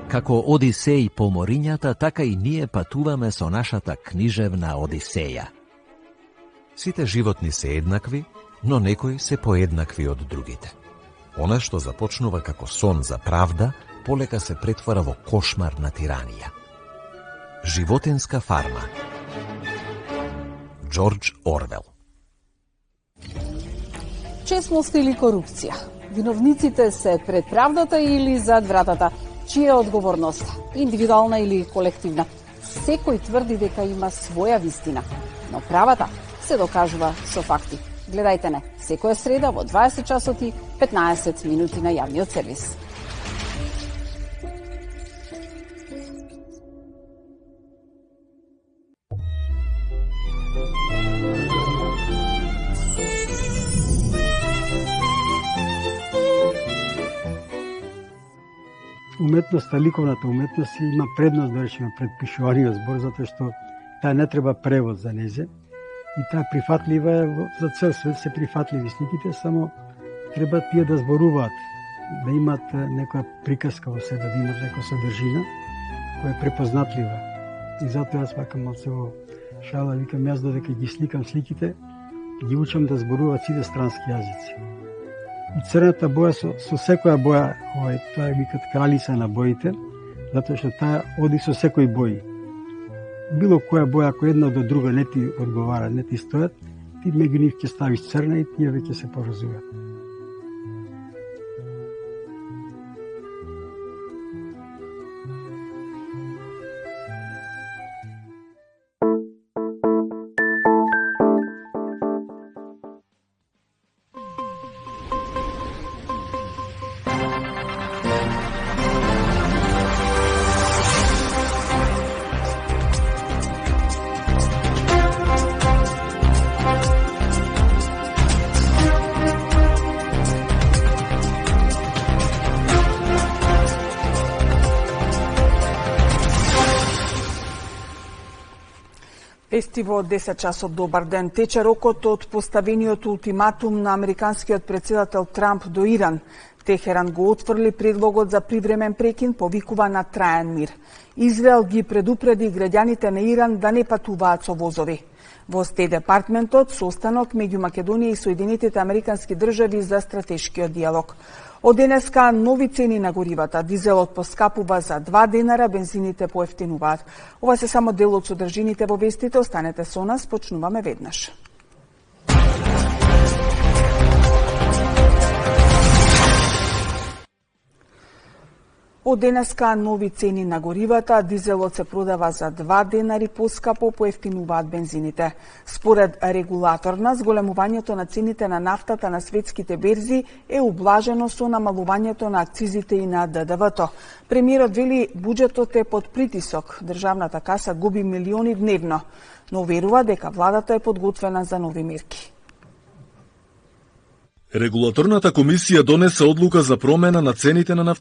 Како Одисеј по морињата, така и ние патуваме со нашата книжевна Одисеја. Сите животни се еднакви, но некои се поеднакви од другите. Она што започнува како сон за правда, полека се претвара во кошмар на тиранија. Животинска фарма. Джордж Орвел. Чесност или корупција? Виновниците се пред правдата или зад вратата? Чија е одговорноста? Индивидуална или колективна? Секој тврди дека има своја вистина, но правата се докажува со факти. Гледајте не, секоја среда во 20 часот и 15 минути на јавниот сервис. Уметноста, ликовната уметност има предност да речеме пред пишуваниот збор, затоа што таа не треба превод за незе и таа прифатлива за цел свет, се прифатливи сликите, само треба тие да зборуваат, да имаат некоја приказка во себе, да имаат некоја содржина која е препознатлива. И затоа јас пакам од во шала, викам јас додека ги сликам сликите, ги учам да зборуваат сите странски јазици. И црната боја со секоја боја, тоа е викат кралица на боите, затоа што таа оди со секој бој. Било која боја, ако една до друга не ти одговара, не ти стојат, ти меѓу нив ќе ставиш црна и тие веќе се поразуваат. Вести во 10 часот. Добар ден. Тече рокот од поставениот ултиматум на американскиот председател Трамп до Иран. Техеран го отфрли предлогот за привремен прекин, повикува на траен мир. Израел ги предупреди граѓаните на Иран да не патуваат со возови. Во Стејт департментот состанок меѓу Македонија и Соединетите Американски држави за стратешкиот диалог. Од денеска нови цени на горивата. Дизелот поскапува за 2 денара, бензините поевтинуваат. Ова се само дел од содржините во вестите. Останете со нас, почнуваме веднаш. Од денеска нови цени на горивата, дизелот се продава за 2 денари поскапо, поевтинуваат бензините. Според регулаторна, зголемувањето на цените на нафтата на светските берзи е ублажено со намалувањето на акцизите и на ДДВ-то. Премиерот вели буџетот е под притисок, државната каса губи милиони дневно, но верува дека владата е подготвена за нови мерки. Регулаторната комисија донесе одлука за промена на цените на нафта